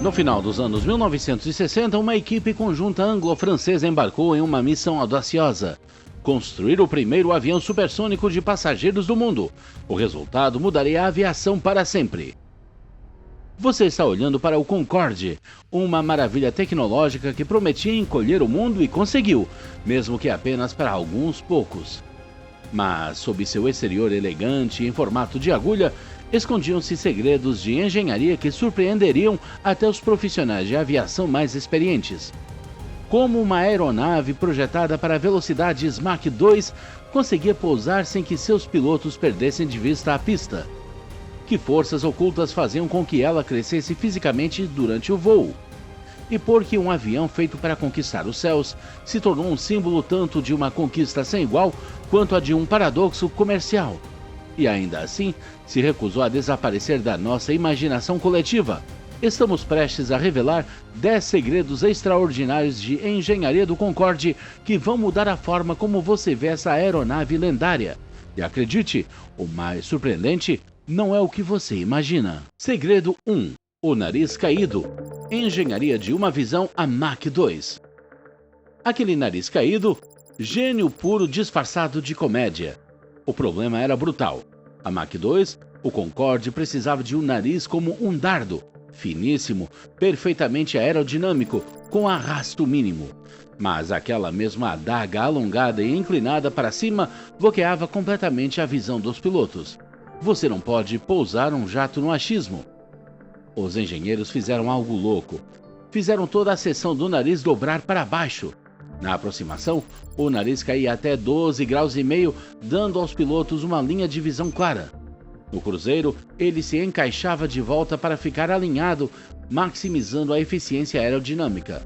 No final dos anos 1960, uma equipe conjunta anglo-francesa embarcou em uma missão audaciosa: construir o primeiro avião supersônico de passageiros do mundo. O resultado mudaria a aviação para sempre. Você está olhando para o Concorde, uma maravilha tecnológica que prometia encolher o mundo e conseguiu, mesmo que apenas para alguns poucos. Mas, sob seu exterior elegante em formato de agulha, escondiam-se segredos de engenharia que surpreenderiam até os profissionais de aviação mais experientes. Como uma aeronave projetada para velocidades Mach 2 conseguia pousar sem que seus pilotos perdessem de vista a pista? Que forças ocultas faziam com que ela crescesse fisicamente durante o voo? E por que um avião feito para conquistar os céus se tornou um símbolo tanto de uma conquista sem igual quanto a de um paradoxo comercial? E ainda assim, se recusou a desaparecer da nossa imaginação coletiva. Estamos prestes a revelar 10 segredos extraordinários de engenharia do Concorde que vão mudar a forma como você vê essa aeronave lendária. E acredite, o mais surpreendente não é o que você imagina. Segredo 1. O nariz caído. Engenharia de uma visão a Mach 2. Aquele nariz caído, gênio puro disfarçado de comédia. O problema era brutal. A Mach 2, o Concorde precisava de um nariz como um dardo, finíssimo, perfeitamente aerodinâmico, com arrasto mínimo. Mas aquela mesma adaga alongada e inclinada para cima bloqueava completamente a visão dos pilotos. Você não pode pousar um jato no achismo. Os engenheiros fizeram algo louco. Fizeram toda a seção do nariz dobrar para baixo. Na aproximação, o nariz caía até 12,5 graus, dando aos pilotos uma linha de visão clara. No cruzeiro, ele se encaixava de volta para ficar alinhado, maximizando a eficiência aerodinâmica.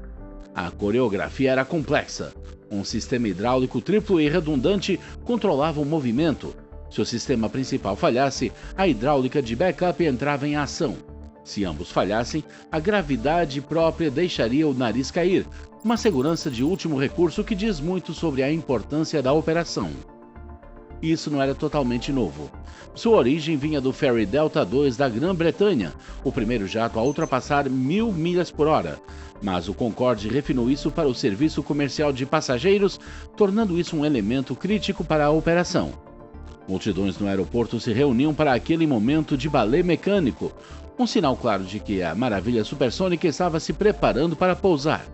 A coreografia era complexa. Um sistema hidráulico triplo e redundante controlava o movimento. Se o sistema principal falhasse, a hidráulica de backup entrava em ação. Se ambos falhassem, a gravidade própria deixaria o nariz cair, uma segurança de último recurso que diz muito sobre a importância da operação. Isso não era totalmente novo. Sua origem vinha do Fairey Delta II da Grã-Bretanha, o primeiro jato a ultrapassar 1.000 milhas por hora. Mas o Concorde refinou isso para o serviço comercial de passageiros, tornando isso um elemento crítico para a operação. Multidões no aeroporto se reuniam para aquele momento de balé mecânico, um sinal claro de que a maravilha supersônica estava se preparando para pousar.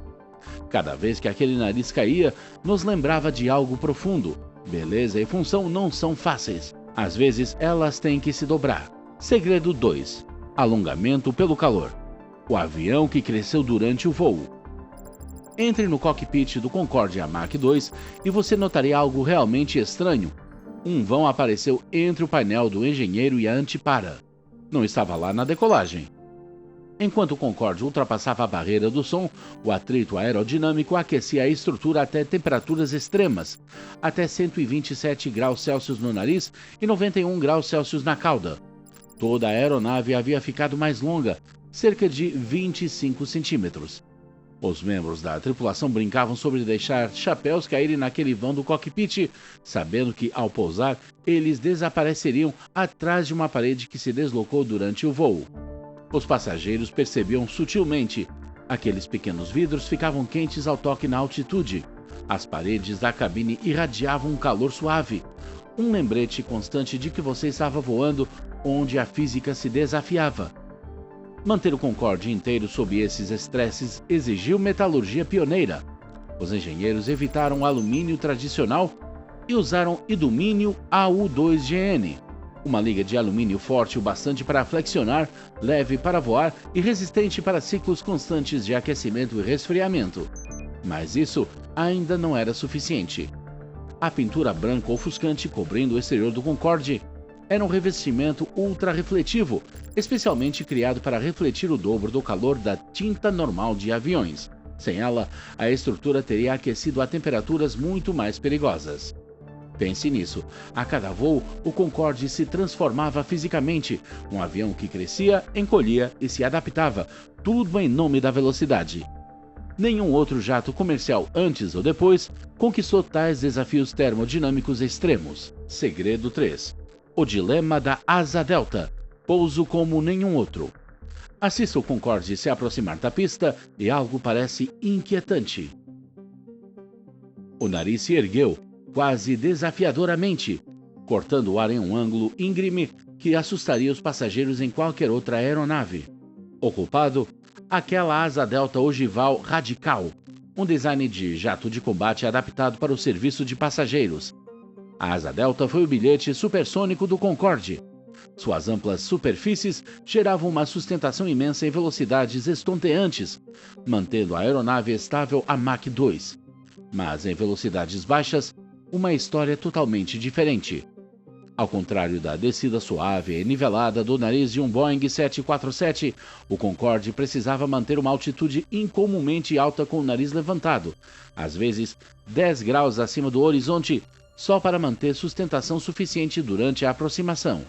Cada vez que aquele nariz caía, nos lembrava de algo profundo. Beleza e função não são fáceis. Às vezes, elas têm que se dobrar. Segredo 2. Alongamento pelo calor. O avião que cresceu durante o voo. Entre no cockpit do Concorde Mach 2 e você notaria algo realmente estranho. Um vão apareceu entre o painel do engenheiro e a antepara. Não estava lá na decolagem. Enquanto o Concorde ultrapassava a barreira do som, o atrito aerodinâmico aquecia a estrutura até temperaturas extremas, até 127 graus Celsius no nariz e 91 graus Celsius na cauda. Toda a aeronave havia ficado mais longa, cerca de 25 centímetros. Os membros da tripulação brincavam sobre deixar chapéus caírem naquele vão do cockpit, sabendo que, ao pousar, eles desapareceriam atrás de uma parede que se deslocou durante o voo. Os passageiros percebiam sutilmente. Aqueles pequenos vidros ficavam quentes ao toque na altitude. As paredes da cabine irradiavam um calor suave. Um lembrete constante de que você estava voando onde a física se desafiava. Manter o Concorde inteiro sob esses estresses exigiu metalurgia pioneira. Os engenheiros evitaram o alumínio tradicional e usaram idumínio AU2GN, uma liga de alumínio forte o bastante para flexionar, leve para voar e resistente para ciclos constantes de aquecimento e resfriamento. Mas isso ainda não era suficiente. A pintura branca ofuscante cobrindo o exterior do Concorde era um revestimento ultra-refletivo, especialmente criado para refletir o dobro do calor da tinta normal de aviões. Sem ela, a estrutura teria aquecido a temperaturas muito mais perigosas. Pense nisso. A cada voo, o Concorde se transformava fisicamente. Um avião que crescia, encolhia e se adaptava, tudo em nome da velocidade. Nenhum outro jato comercial antes ou depois conquistou tais desafios termodinâmicos extremos. Segredo 3. O dilema da asa delta. Pouso como nenhum outro. Assista o Concorde se aproximar da pista e algo parece inquietante. O nariz se ergueu, quase desafiadoramente, cortando o ar em um ângulo íngreme que assustaria os passageiros em qualquer outra aeronave. O culpado? Aquela asa delta ogival radical, um design de jato de combate adaptado para o serviço de passageiros. A asa delta foi o bilhete supersônico do Concorde. Suas amplas superfícies geravam uma sustentação imensa em velocidades estonteantes, mantendo a aeronave estável a Mach 2. Mas em velocidades baixas, uma história totalmente diferente. Ao contrário da descida suave e nivelada do nariz de um Boeing 747, o Concorde precisava manter uma altitude incomumente alta com o nariz levantado, às vezes 10 graus acima do horizonte, só para manter sustentação suficiente durante a aproximação.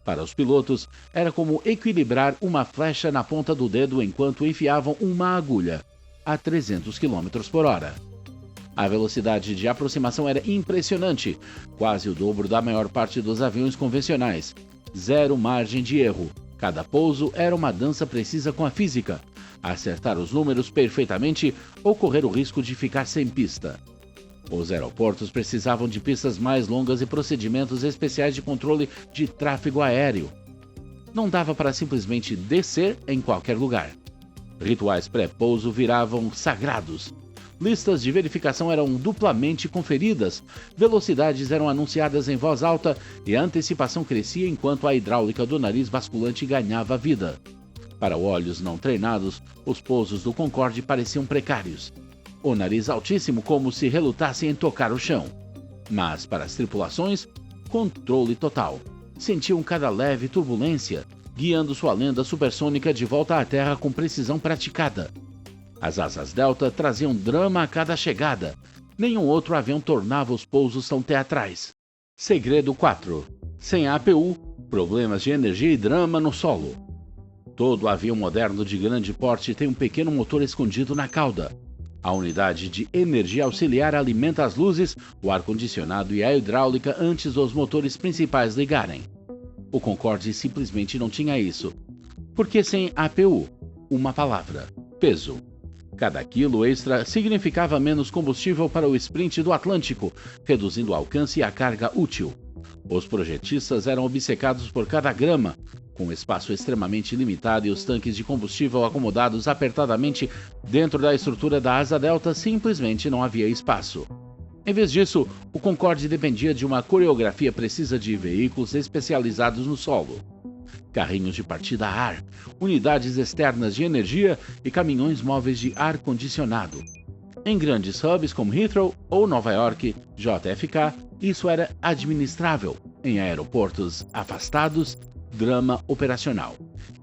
Para os pilotos, era como equilibrar uma flecha na ponta do dedo enquanto enfiavam uma agulha a 300 km por hora. A velocidade de aproximação era impressionante, quase o dobro da maior parte dos aviões convencionais. Zero margem de erro. Cada pouso era uma dança precisa com a física. Acertar os números perfeitamente ou correr o risco de ficar sem pista. Os aeroportos precisavam de pistas mais longas e procedimentos especiais de controle de tráfego aéreo. Não dava para simplesmente descer em qualquer lugar. Rituais pré-pouso viravam sagrados. Listas de verificação eram duplamente conferidas, velocidades eram anunciadas em voz alta e a antecipação crescia enquanto a hidráulica do nariz basculante ganhava vida. Para olhos não treinados, os pousos do Concorde pareciam precários. O nariz altíssimo como se relutasse em tocar o chão. Mas para as tripulações, controle total. Sentiam cada leve turbulência, guiando sua lenda supersônica de volta à Terra com precisão praticada. As asas delta traziam drama a cada chegada. Nenhum outro avião tornava os pousos tão teatrais. Segredo 4. Sem APU, problemas de energia e drama no solo. Todo avião moderno de grande porte tem um pequeno motor escondido na cauda. A unidade de energia auxiliar alimenta as luzes, o ar-condicionado e a hidráulica antes dos motores principais ligarem. O Concorde simplesmente não tinha isso. Porque sem APU, uma palavra: peso. Cada quilo extra significava menos combustível para o sprint do Atlântico, reduzindo o alcance e a carga útil. Os projetistas eram obcecados por cada grama, com espaço extremamente limitado e os tanques de combustível acomodados apertadamente dentro da estrutura da asa delta, simplesmente não havia espaço. Em vez disso, o Concorde dependia de uma coreografia precisa de veículos especializados no solo. Carrinhos de partida a ar, unidades externas de energia e caminhões móveis de ar-condicionado. Em grandes hubs como Heathrow ou Nova York, JFK, isso era administrável. Em aeroportos afastados, drama operacional.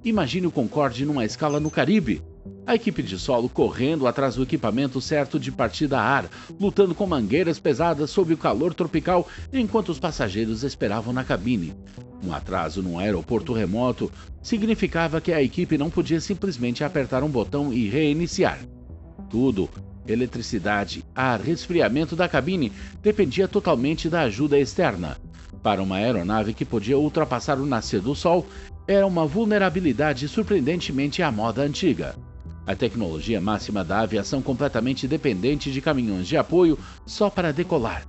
Imagine o Concorde numa escala no Caribe. A equipe de solo correndo atrás do equipamento certo de partida a ar, lutando com mangueiras pesadas sob o calor tropical, enquanto os passageiros esperavam na cabine. Um atraso num aeroporto remoto significava que a equipe não podia simplesmente apertar um botão e reiniciar. Tudo, eletricidade, ar, resfriamento da cabine, dependia totalmente da ajuda externa. Para uma aeronave que podia ultrapassar o nascer do sol, era uma vulnerabilidade surpreendentemente à moda antiga. A tecnologia máxima da aviação completamente dependente de caminhões de apoio só para decolar.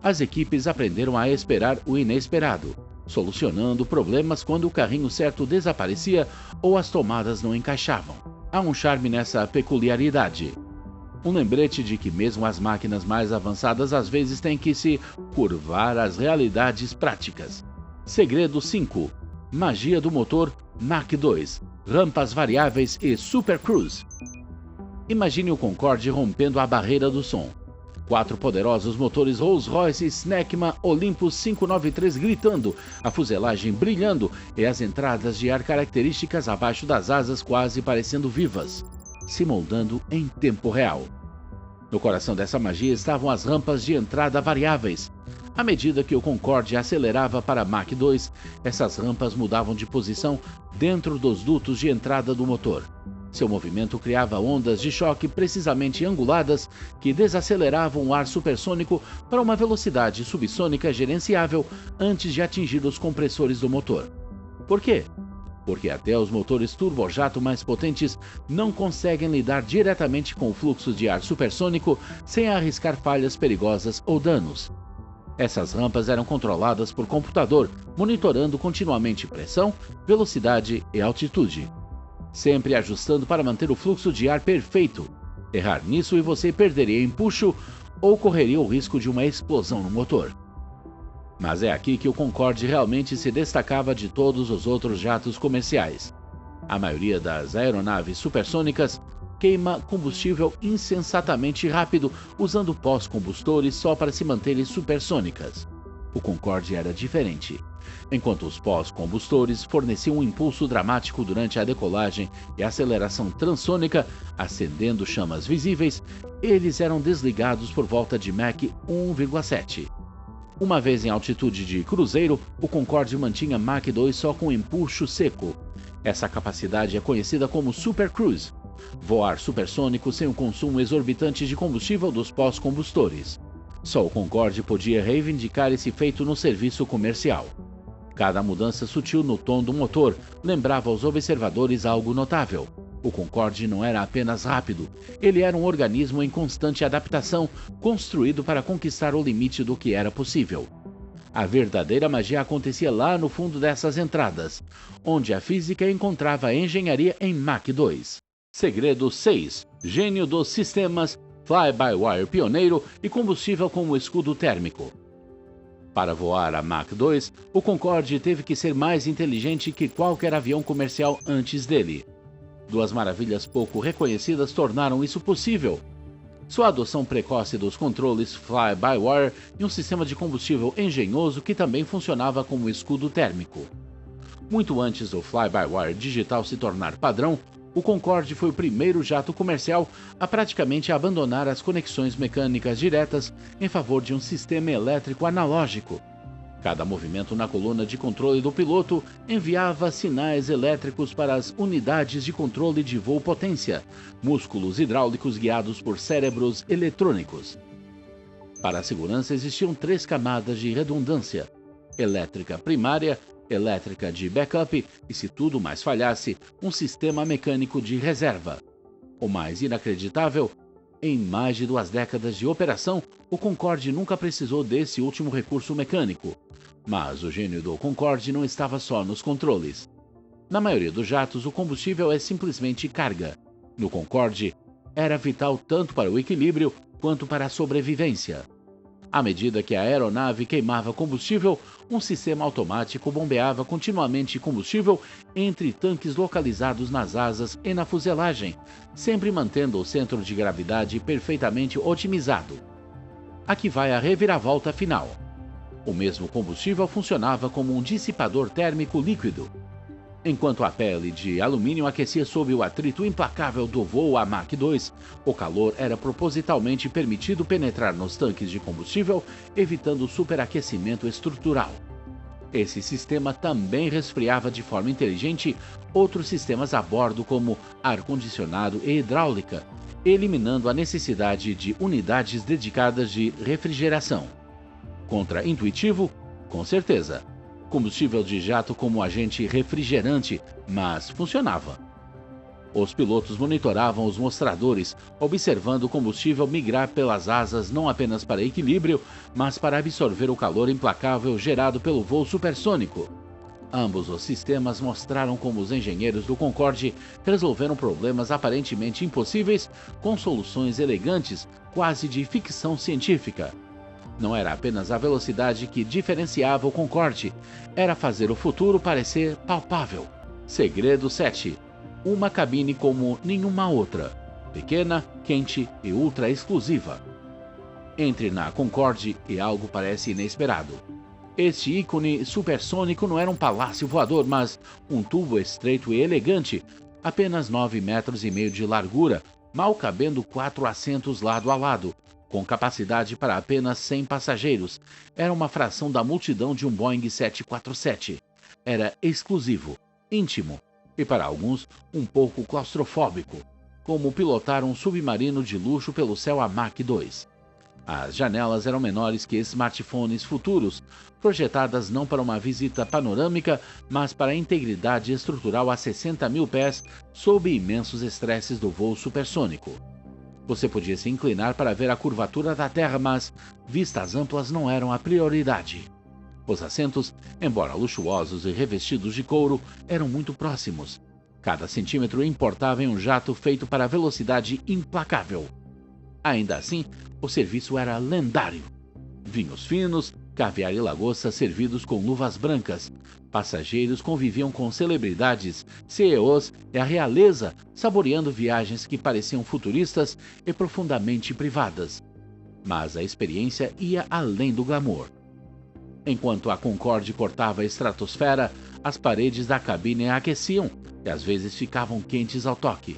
As equipes aprenderam a esperar o inesperado, solucionando problemas quando o carrinho certo desaparecia ou as tomadas não encaixavam. Há um charme nessa peculiaridade. Um lembrete de que mesmo as máquinas mais avançadas às vezes têm que se curvar às realidades práticas. Segredo 5. Magia do motor Mach 2, rampas variáveis e Super Cruise. Imagine o Concorde rompendo a barreira do som. 4 poderosos motores Rolls-Royce Snecma Olympus 593 gritando, a fuselagem brilhando e as entradas de ar características abaixo das asas quase parecendo vivas, se moldando em tempo real. No coração dessa magia estavam as rampas de entrada variáveis. À medida que o Concorde acelerava para Mach 2, essas rampas mudavam de posição dentro dos dutos de entrada do motor. Seu movimento criava ondas de choque precisamente anguladas que desaceleravam o ar supersônico para uma velocidade subsônica gerenciável antes de atingir os compressores do motor. Por quê? porque até os motores turbojato mais potentes não conseguem lidar diretamente com o fluxo de ar supersônico sem arriscar falhas perigosas ou danos. Essas rampas eram controladas por computador, monitorando continuamente pressão, velocidade e altitude, sempre ajustando para manter o fluxo de ar perfeito. Errar nisso e você perderia empuxo ou correria o risco de uma explosão no motor. Mas é aqui que o Concorde realmente se destacava de todos os outros jatos comerciais. A maioria das aeronaves supersônicas queima combustível insensatamente rápido usando pós-combustores só para se manterem supersônicas. O Concorde era diferente. Enquanto os pós-combustores forneciam um impulso dramático durante a decolagem e aceleração transônica, acendendo chamas visíveis, eles eram desligados por volta de Mach 1,7. Uma vez em altitude de cruzeiro, o Concorde mantinha Mach 2 só com empuxo seco. Essa capacidade é conhecida como Super Cruise, voar supersônico sem o consumo exorbitante de combustível dos pós-combustores. Só o Concorde podia reivindicar esse feito no serviço comercial. Cada mudança sutil no tom do motor lembrava aos observadores algo notável. O Concorde não era apenas rápido, ele era um organismo em constante adaptação, construído para conquistar o limite do que era possível. A verdadeira magia acontecia lá no fundo dessas entradas, onde a física encontrava a engenharia em Mach 2. Segredo 6. Gênio dos sistemas, fly-by-wire pioneiro e combustível como escudo térmico. Para voar a Mach 2, o Concorde teve que ser mais inteligente que qualquer avião comercial antes dele. Duas maravilhas pouco reconhecidas tornaram isso possível: sua adoção precoce dos controles fly-by-wire e um sistema de combustível engenhoso que também funcionava como escudo térmico. Muito antes do fly-by-wire digital se tornar padrão, o Concorde foi o primeiro jato comercial a praticamente abandonar as conexões mecânicas diretas em favor de um sistema elétrico analógico. Cada movimento na coluna de controle do piloto enviava sinais elétricos para as unidades de controle de voo potência, músculos hidráulicos guiados por cérebros eletrônicos. Para a segurança existiam 3 camadas de redundância: elétrica primária, elétrica de backup e, se tudo mais falhasse, um sistema mecânico de reserva. O mais inacreditável: em mais de 2 décadas de operação, o Concorde nunca precisou desse último recurso mecânico. Mas o gênio do Concorde não estava só nos controles. Na maioria dos jatos, o combustível é simplesmente carga. No Concorde, era vital tanto para o equilíbrio quanto para a sobrevivência. À medida que a aeronave queimava combustível, um sistema automático bombeava continuamente combustível entre tanques localizados nas asas e na fuselagem, sempre mantendo o centro de gravidade perfeitamente otimizado. Aqui vai a reviravolta final. O mesmo combustível funcionava como um dissipador térmico líquido. Enquanto a pele de alumínio aquecia sob o atrito implacável do voo a Mach 2, o calor era propositalmente permitido penetrar nos tanques de combustível, evitando o superaquecimento estrutural. Esse sistema também resfriava de forma inteligente outros sistemas a bordo, como ar-condicionado e hidráulica, eliminando a necessidade de unidades dedicadas de refrigeração. Contra-intuitivo? Com certeza. Combustível de jato como agente refrigerante, mas funcionava. Os pilotos monitoravam os mostradores, observando o combustível migrar pelas asas não apenas para equilíbrio, mas para absorver o calor implacável gerado pelo voo supersônico. Ambos os sistemas mostraram como os engenheiros do Concorde resolveram problemas aparentemente impossíveis com soluções elegantes, quase de ficção científica. Não era apenas a velocidade que diferenciava o Concorde, era fazer o futuro parecer palpável. Segredo 7. Uma cabine como nenhuma outra. Pequena, quente e ultra exclusiva. Entre na Concorde e algo parece inesperado. Este ícone supersônico não era um palácio voador, mas um tubo estreito e elegante, apenas 9,5 metros de largura, mal cabendo 4 assentos lado a lado, com capacidade para apenas 100 passageiros. Era uma fração da multidão de um Boeing 747. Era exclusivo, íntimo e, para alguns, um pouco claustrofóbico, como pilotar um submarino de luxo pelo céu a Mach 2. As janelas eram menores que smartphones futuros, projetadas não para uma visita panorâmica, mas para a integridade estrutural a 60 mil pés sob imensos estresses do voo supersônico. Você podia se inclinar para ver a curvatura da Terra, mas vistas amplas não eram a prioridade. Os assentos, embora luxuosos e revestidos de couro, eram muito próximos. Cada centímetro importava em um jato feito para velocidade implacável. Ainda assim, o serviço era lendário. Vinhos finos, caviar e lagosta servidos com luvas brancas. Passageiros conviviam com celebridades, CEOs e a realeza, saboreando viagens que pareciam futuristas e profundamente privadas. Mas a experiência ia além do glamour. Enquanto a Concorde cortava a estratosfera, as paredes da cabine aqueciam e às vezes ficavam quentes ao toque.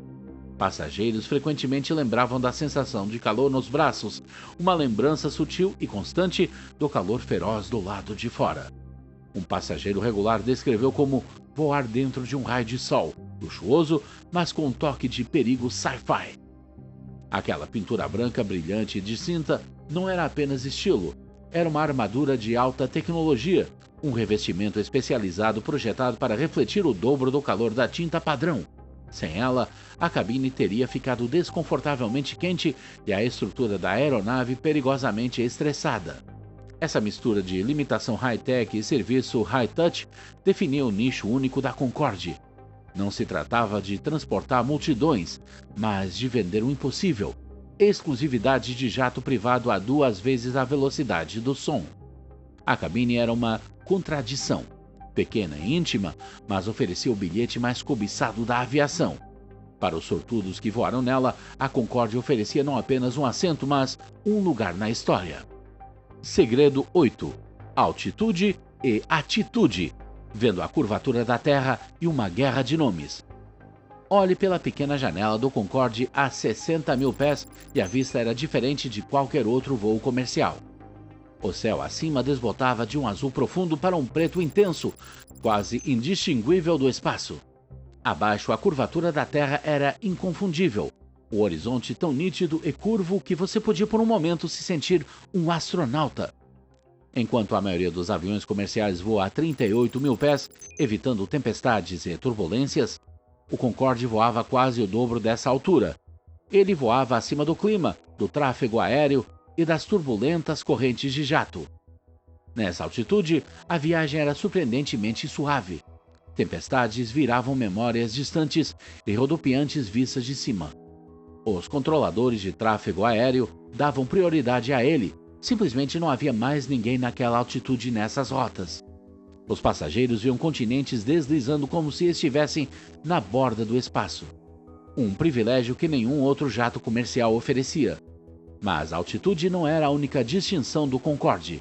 Passageiros frequentemente lembravam da sensação de calor nos braços, uma lembrança sutil e constante do calor feroz do lado de fora. Um passageiro regular descreveu como voar dentro de um raio de sol, luxuoso, mas com um toque de perigo sci-fi. Aquela pintura branca brilhante e distinta não era apenas estilo, era uma armadura de alta tecnologia, um revestimento especializado projetado para refletir o dobro do calor da tinta padrão. Sem ela, a cabine teria ficado desconfortavelmente quente e a estrutura da aeronave perigosamente estressada. Essa mistura de limitação high-tech e serviço high-touch definia o nicho único da Concorde. Não se tratava de transportar multidões, mas de vender o impossível: exclusividade de jato privado a 2 vezes a velocidade do som. A cabine era uma contradição. Pequena e íntima, mas oferecia o bilhete mais cobiçado da aviação. Para os sortudos que voaram nela, a Concorde oferecia não apenas um assento, mas um lugar na história. Segredo 8. Altitude e atitude. Vendo a curvatura da Terra e uma guerra de nomes. Olhe pela pequena janela do Concorde a 60 mil pés e a vista era diferente de qualquer outro voo comercial. O céu acima desbotava de um azul profundo para um preto intenso, quase indistinguível do espaço. Abaixo, a curvatura da Terra era inconfundível, o horizonte tão nítido e curvo que você podia por um momento se sentir um astronauta. Enquanto a maioria dos aviões comerciais voa a 38 mil pés, evitando tempestades e turbulências, o Concorde voava quase o dobro dessa altura. Ele voava acima do clima, do tráfego aéreo e das turbulentas correntes de jato. Nessa altitude, a viagem era surpreendentemente suave. Tempestades viravam memórias distantes e rodopiantes vistas de cima. Os controladores de tráfego aéreo davam prioridade a ele. Simplesmente não havia mais ninguém naquela altitude nessas rotas. Os passageiros viam continentes deslizando como se estivessem na borda do espaço. Um privilégio que nenhum outro jato comercial oferecia. Mas a altitude não era a única distinção do Concorde.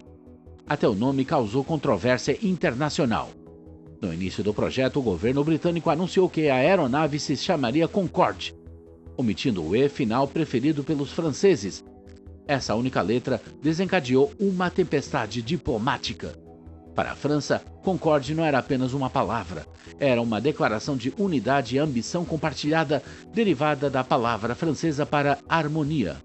Até o nome causou controvérsia internacional. No início do projeto, o governo britânico anunciou que a aeronave se chamaria Concorde, omitindo o E final preferido pelos franceses. Essa única letra desencadeou uma tempestade diplomática. Para a França, Concorde não era apenas uma palavra, era uma declaração de unidade e ambição compartilhada derivada da palavra francesa para harmonia.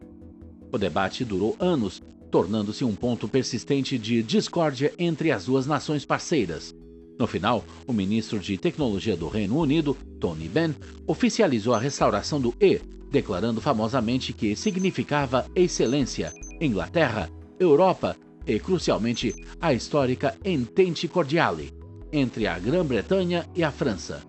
O debate durou anos, tornando-se um ponto persistente de discórdia entre as duas nações parceiras. No final, o ministro de Tecnologia do Reino Unido, Tony Benn, oficializou a restauração do E, declarando famosamente que significava excelência, Inglaterra, Europa e, crucialmente, a histórica Entente Cordiale entre a Grã-Bretanha e a França.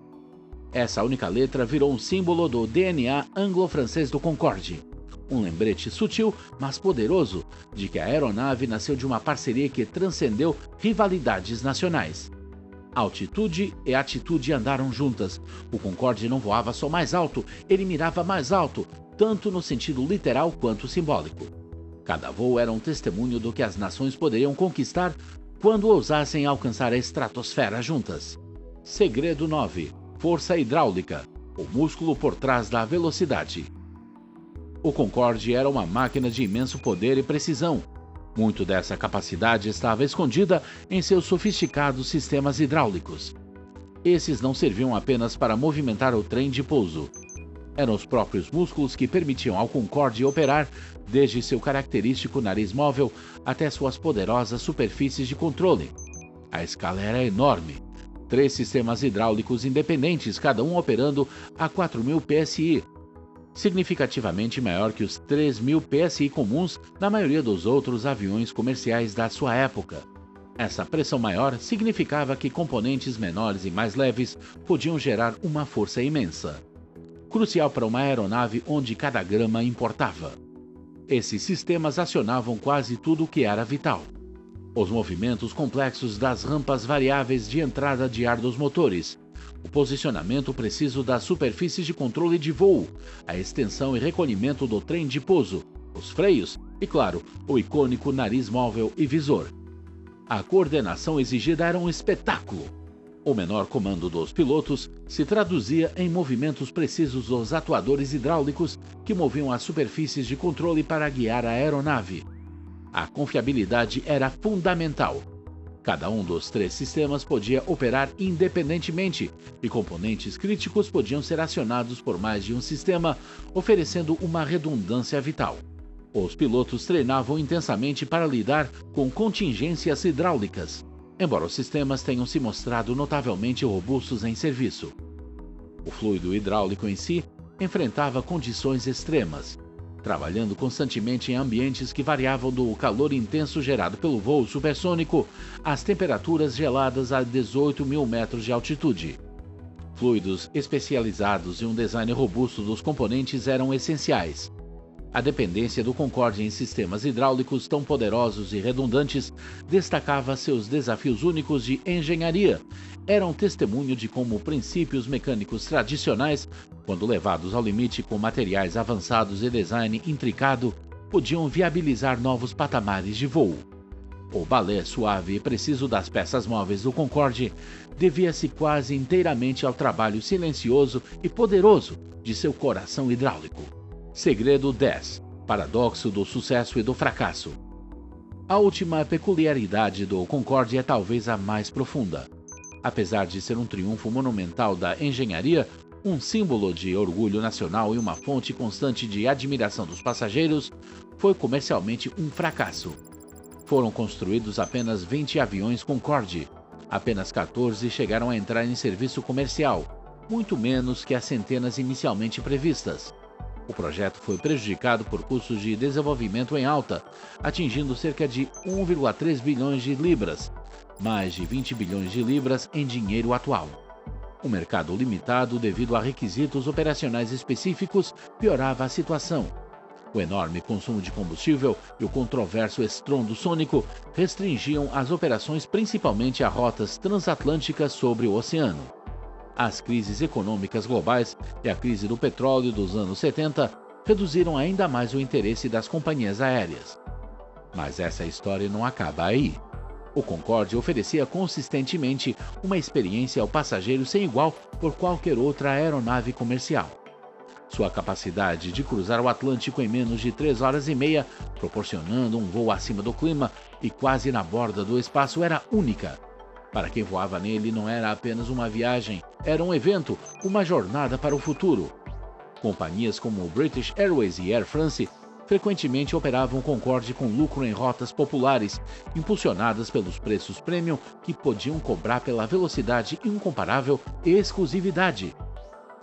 Essa única letra virou um símbolo do DNA anglo-francês do Concorde. Um lembrete sutil, mas poderoso, de que a aeronave nasceu de uma parceria que transcendeu rivalidades nacionais. Altitude e atitude andaram juntas. O Concorde não voava só mais alto, ele mirava mais alto, tanto no sentido literal quanto simbólico. Cada voo era um testemunho do que as nações poderiam conquistar quando ousassem alcançar a estratosfera juntas. Segredo 9. Força hidráulica, o músculo por trás da velocidade. O Concorde era uma máquina de imenso poder e precisão. Muito dessa capacidade estava escondida em seus sofisticados sistemas hidráulicos. Esses não serviam apenas para movimentar o trem de pouso. Eram os próprios músculos que permitiam ao Concorde operar, desde seu característico nariz móvel até suas poderosas superfícies de controle. A escala era enorme. 3 sistemas hidráulicos independentes, cada um operando a 4.000 psi, significativamente maior que os 3.000 psi comuns na maioria dos outros aviões comerciais da sua época. Essa pressão maior significava que componentes menores e mais leves podiam gerar uma força imensa, crucial para uma aeronave onde cada grama importava. Esses sistemas acionavam quase tudo o que era vital. Os movimentos complexos das rampas variáveis de entrada de ar dos motores, o posicionamento preciso das superfícies de controle de voo, a extensão e recolhimento do trem de pouso, os freios e, claro, o icônico nariz móvel e visor. A coordenação exigida era um espetáculo. O menor comando dos pilotos se traduzia em movimentos precisos dos atuadores hidráulicos que moviam as superfícies de controle para guiar a aeronave. A confiabilidade era fundamental. Cada um dos 3 sistemas podia operar independentemente e componentes críticos podiam ser acionados por mais de um sistema, oferecendo uma redundância vital. Os pilotos treinavam intensamente para lidar com contingências hidráulicas, embora os sistemas tenham se mostrado notavelmente robustos em serviço. O fluido hidráulico em si enfrentava condições extremas, trabalhando constantemente em ambientes que variavam do calor intenso gerado pelo voo supersônico às temperaturas geladas a 18.000 metros de altitude. Fluidos especializados e um design robusto dos componentes eram essenciais. A dependência do Concorde em sistemas hidráulicos tão poderosos e redundantes destacava seus desafios únicos de engenharia. Era um testemunho de como princípios mecânicos tradicionais, quando levados ao limite com materiais avançados e design intricado, podiam viabilizar novos patamares de voo. O balé suave e preciso das peças móveis do Concorde devia-se quase inteiramente ao trabalho silencioso e poderoso de seu coração hidráulico. Segredo 10. Paradoxo do sucesso e do fracasso. A última peculiaridade do Concorde é talvez a mais profunda. Apesar de ser um triunfo monumental da engenharia, um símbolo de orgulho nacional e uma fonte constante de admiração dos passageiros, foi comercialmente um fracasso. Foram construídos apenas 20 aviões Concorde. Apenas 14 chegaram a entrar em serviço comercial, muito menos que as centenas inicialmente previstas. O projeto foi prejudicado por custos de desenvolvimento em alta, atingindo cerca de 1,3 bilhões de libras, mais de 20 bilhões de libras em dinheiro atual. O mercado limitado devido a requisitos operacionais específicos piorava a situação. O enorme consumo de combustível e o controverso estrondo sônico restringiam as operações principalmente a rotas transatlânticas sobre o oceano. As crises econômicas globais e a crise do petróleo dos anos 70 reduziram ainda mais o interesse das companhias aéreas. Mas essa história não acaba aí. O Concorde oferecia consistentemente uma experiência ao passageiro sem igual por qualquer outra aeronave comercial. Sua capacidade de cruzar o Atlântico em menos de 3 horas e meia, proporcionando um voo acima do clima e quase na borda do espaço, era única. Para quem voava nele, não era apenas uma viagem, era um evento, uma jornada para o futuro. Companhias como British Airways e Air France frequentemente operavam Concorde com lucro em rotas populares, impulsionadas pelos preços premium que podiam cobrar pela velocidade incomparável e exclusividade.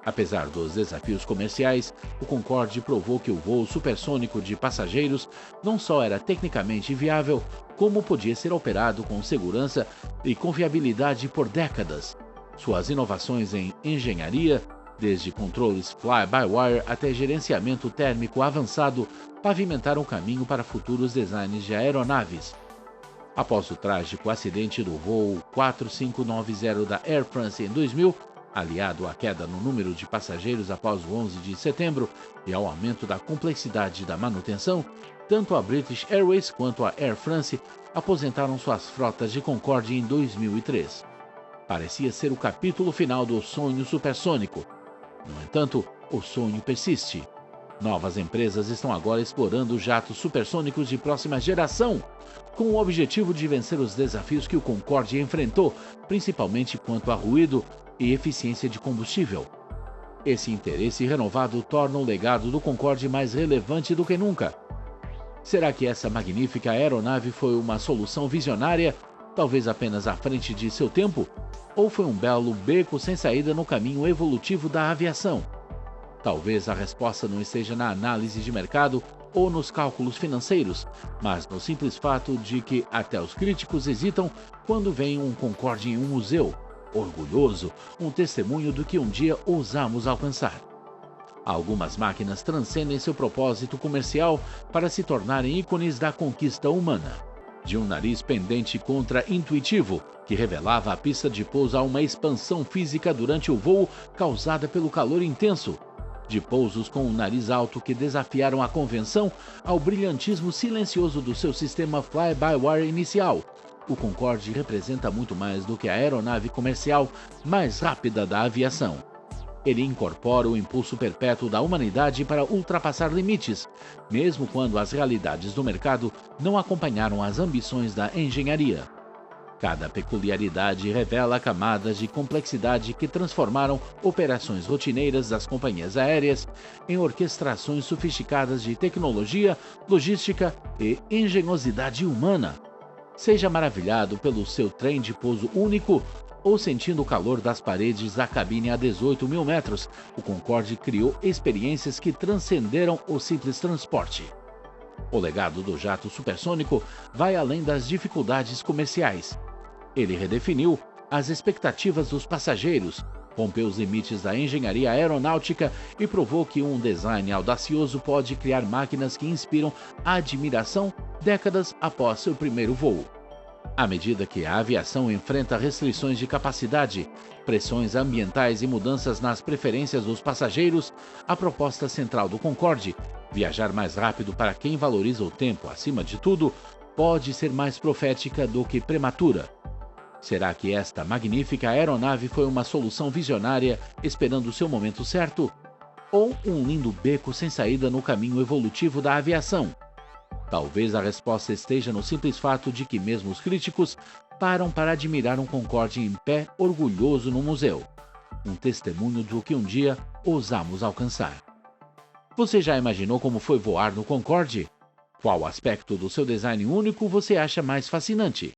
Apesar dos desafios comerciais, o Concorde provou que o voo supersônico de passageiros não só era tecnicamente viável, como podia ser operado com segurança e confiabilidade por décadas. Suas inovações em engenharia, desde controles fly-by-wire até gerenciamento térmico avançado, pavimentaram o caminho para futuros designs de aeronaves. Após o trágico acidente do voo 4590 da Air France em 2000, aliado à queda no número de passageiros após o 11 de setembro e ao aumento da complexidade da manutenção, tanto a British Airways quanto a Air France aposentaram suas frotas de Concorde em 2003. Parecia ser o capítulo final do sonho supersônico. No entanto, o sonho persiste. Novas empresas estão agora explorando jatos supersônicos de próxima geração, com o objetivo de vencer os desafios que o Concorde enfrentou, principalmente quanto a ruído e eficiência de combustível. Esse interesse renovado torna o legado do Concorde mais relevante do que nunca. Será que essa magnífica aeronave foi uma solução visionária, talvez apenas à frente de seu tempo? Ou foi um belo beco sem saída no caminho evolutivo da aviação? Talvez a resposta não esteja na análise de mercado ou nos cálculos financeiros, mas no simples fato de que até os críticos hesitam quando veem um Concorde em um museu, orgulhoso, um testemunho do que um dia ousamos alcançar. Algumas máquinas transcendem seu propósito comercial para se tornarem ícones da conquista humana. De um nariz pendente contra-intuitivo, que revelava a pista de pouso a uma expansão física durante o voo causada pelo calor intenso, de pousos com um nariz alto que desafiaram a convenção, ao brilhantismo silencioso do seu sistema fly-by-wire inicial. O Concorde representa muito mais do que a aeronave comercial mais rápida da aviação. Ele incorpora o impulso perpétuo da humanidade para ultrapassar limites, mesmo quando as realidades do mercado não acompanharam as ambições da engenharia. Cada peculiaridade revela camadas de complexidade que transformaram operações rotineiras das companhias aéreas em orquestrações sofisticadas de tecnologia, logística e engenhosidade humana. Seja maravilhado pelo seu trem de pouso único ou sentindo o calor das paredes da cabine a 18 mil metros, o Concorde criou experiências que transcenderam o simples transporte. O legado do jato supersônico vai além das dificuldades comerciais. Ele redefiniu as expectativas dos passageiros, rompeu os limites da engenharia aeronáutica e provou que um design audacioso pode criar máquinas que inspiram admiração décadas após seu primeiro voo. À medida que a aviação enfrenta restrições de capacidade, pressões ambientais e mudanças nas preferências dos passageiros, a proposta central do Concorde, viajar mais rápido para quem valoriza o tempo acima de tudo, pode ser mais profética do que prematura. Será que esta magnífica aeronave foi uma solução visionária esperando seu momento certo? Ou um lindo beco sem saída no caminho evolutivo da aviação? Talvez a resposta esteja no simples fato de que mesmo os críticos param para admirar um Concorde em pé orgulhoso no museu. Um testemunho do que um dia ousamos alcançar. Você já imaginou como foi voar no Concorde? Qual aspecto do seu design único você acha mais fascinante?